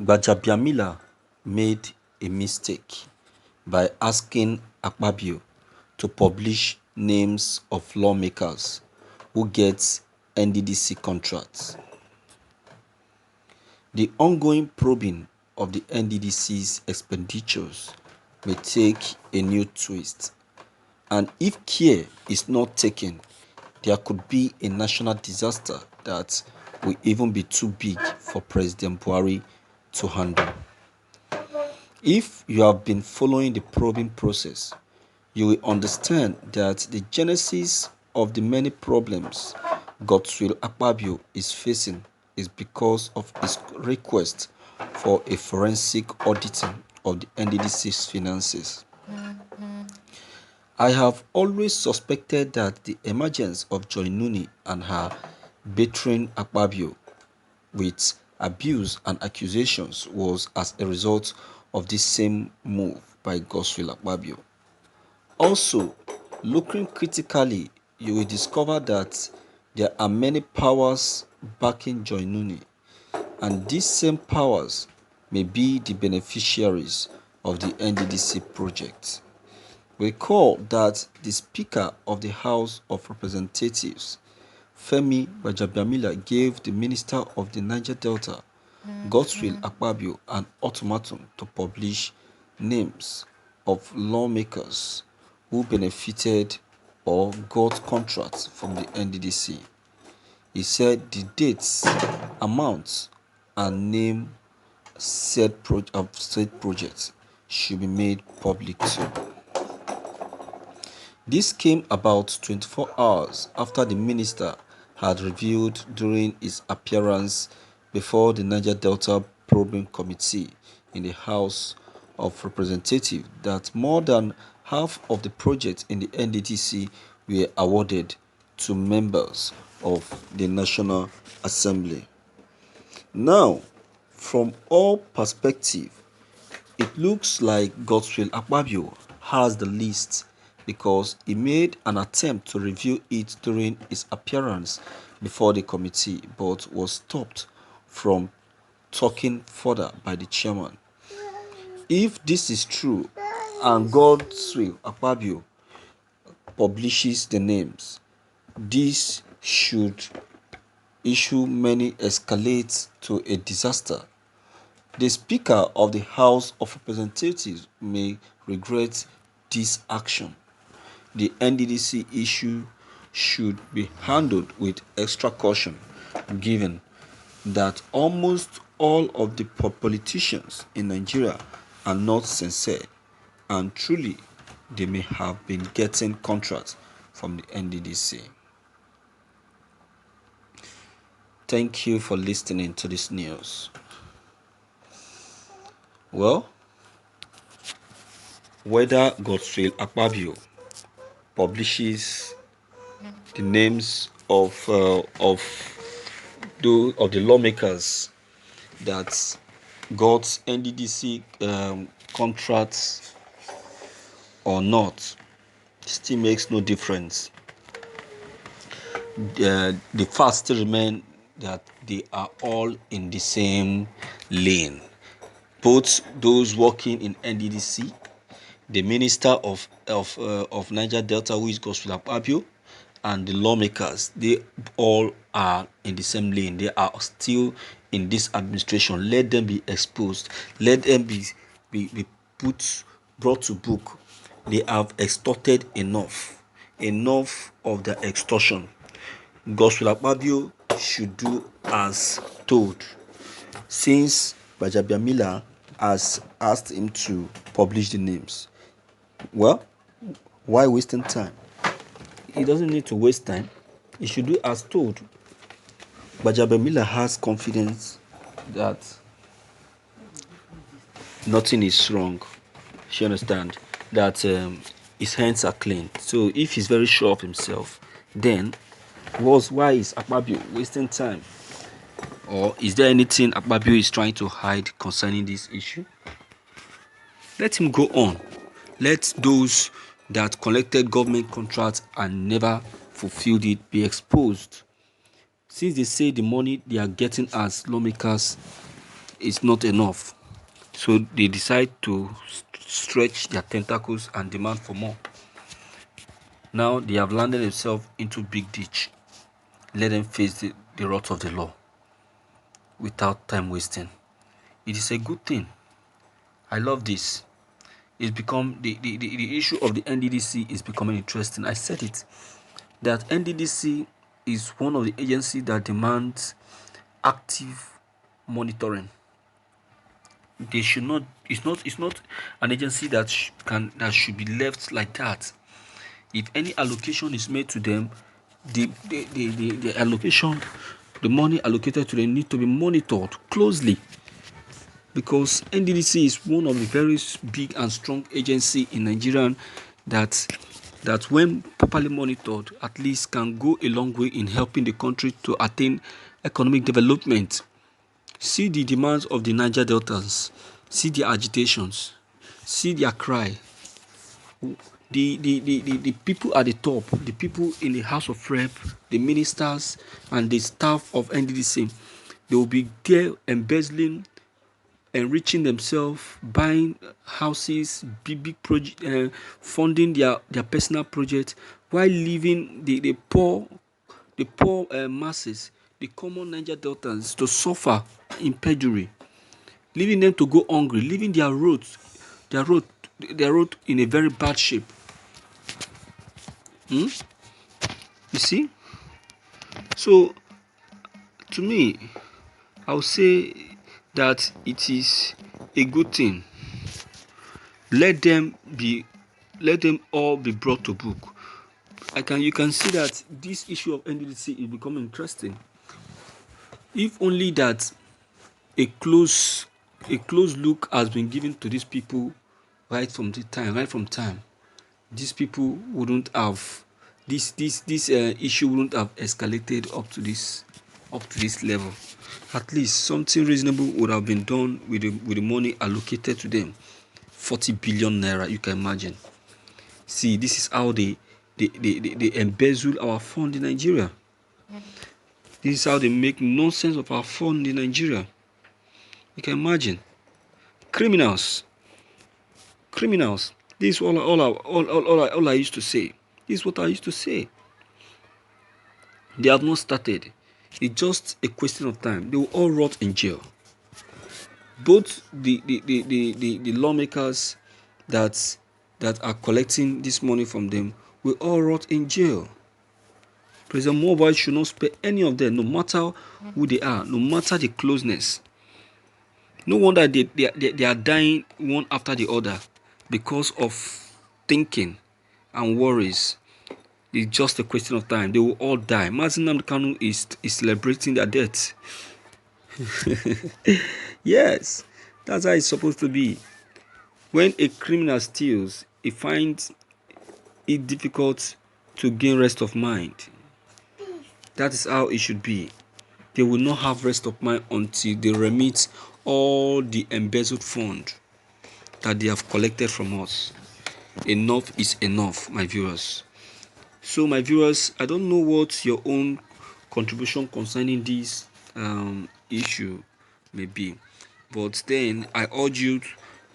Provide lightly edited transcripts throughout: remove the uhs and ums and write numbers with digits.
Gbajabiamila made a mistake by asking Akpabio to publish names of lawmakers who get NDDC contracts. The ongoing probing of the NDDC's expenditures may take a new twist, and if care is not taken, there could be a national disaster that will even be too big for President Buhari to handle. If you have been following the probing process, you will understand that the genesis of the many problems Godswill Akpabio is facing is because of his request for a forensic auditing of the NDDC's finances. I have always suspected that the emergence of Joy Nuni and her battering Akpabio with abuse and accusations was as a result of this same move by Godswill Akpabio. Also, looking critically, you will discover that there are many powers backing Joy Nuni, and these same powers may be the beneficiaries of the NDDC project. Recall that the Speaker of the House of Representatives, Femi Gbajabiamila, gave the Minister of the Niger Delta, Godswill Akpabio, an ultimatum to publish names of lawmakers who benefited or got contracts from the NDDC. He said the dates, amounts, and name of said projects should be made public too. This came about 24 hours after the minister had revealed during his appearance before the Niger Delta Probing Committee in the House of Representatives that more than half of the projects in the NDDC were awarded to members of the National Assembly. Now, from all perspectives, it looks like Godswill Akpabio has the list because he made an attempt to review it during his appearance before the committee but was stopped from talking further by the chairman. If this is true and Godswill Akpabio publishes the names, this should issue many escalate to a disaster. The Speaker of the House of Representatives may regret this action. The NDDC issue should be handled with extra caution, given that almost all of the politicians in Nigeria are not sincere, and truly they may have been getting contracts from the NDDC. Thank you for listening to this news. Well, whether Godswill Akpabio publishes the names of the lawmakers that got NDDC contracts or not, still makes no difference. The fact still remains that they are all in the same lane. Both those working in NDDC, the Minister of Niger Delta, who is Godswill Akpabio, and the lawmakers, they all are in the same lane. They are still in this administration. Let them be exposed. Let them be brought to book. They have extorted enough of the extortion. Godswill Akpabio should do as told, since Gbajabiamila has asked him to publish the names. Well, why wasting time? He doesn't need to waste time. He should do as told. Gbajabiamila has confidence that nothing is wrong. She understands that his hands are clean. So if he's very sure of himself, then why is Akpabio wasting time? Or is there anything Akpabio is trying to hide concerning this issue? Let him go on. Let those that collected government contracts and never fulfilled it be exposed. Since they say the money they are getting as lawmakers is not enough. So they decide to stretch their tentacles and demand for more. Now they have landed themselves into big ditch. Let them face the wrath of the law without time wasting. It is a good thing. I love this. It's become the issue of the NDDC is becoming interesting. I said it that NDDC is one of the agencies that demands active monitoring. They should not. It's not an agency that should be left like that. If any allocation is made to them, the allocation, the money allocated to them need to be monitored closely, because NDDC is one of the very big and strong agency in Nigeria that when properly monitored, at least can go a long way in helping the country to attain economic development. See the demands of the Niger Deltans, see their agitations, see their cry. The people at the top, the people in the House of Rep, the ministers and the staff of NDDC, they will be there embezzling, enriching themselves, buying houses, big project, funding their personal projects, while leaving the poor masses, the common Niger Deltans, to suffer in penury, leaving them to go hungry, leaving their road in a very bad shape. You see? So, to me, I would say that it is a good thing. Let them all be brought to book. You can see that this issue of NDDC is becoming interesting. If only that a close look has been given to these people right from time, these people wouldn't have this issue wouldn't have escalated up to this level. At least something reasonable would have been done with the money allocated to them. 40 billion naira, you can imagine. See, this is how they embezzle our fund in Nigeria. This is how they make nonsense of our fund in Nigeria. You can imagine. Criminals. This is all I used to say. This is what I used to say. They have not started. It's just a question of time. They will all rot in jail. Both the lawmakers that are collecting this money from them will all rot in jail. President Mobile should not spare any of them, no matter who they are, no matter the closeness. No wonder they are dying one after the other because of thinking and worries. It's just a question of time. They will all die. Mazi Nnamdi Kanu is celebrating their death. Yes, that's how it's supposed to be. When a criminal steals, he finds it difficult to gain rest of mind. That is how it should be. They will not have rest of mind until they remit all the embezzled fund that they have collected from us. Enough is enough, my viewers. So, my viewers, I don't know what your own contribution concerning this issue may be, but then I urge you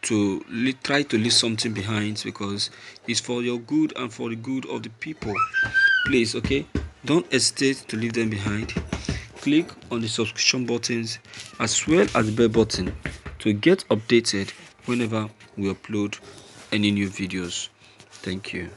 to try to leave something behind, because it's for your good and for the good of the people. Please, okay, don't hesitate to leave them behind. Click on the subscription buttons as well as the bell button to get updated whenever we upload any new videos. Thank you.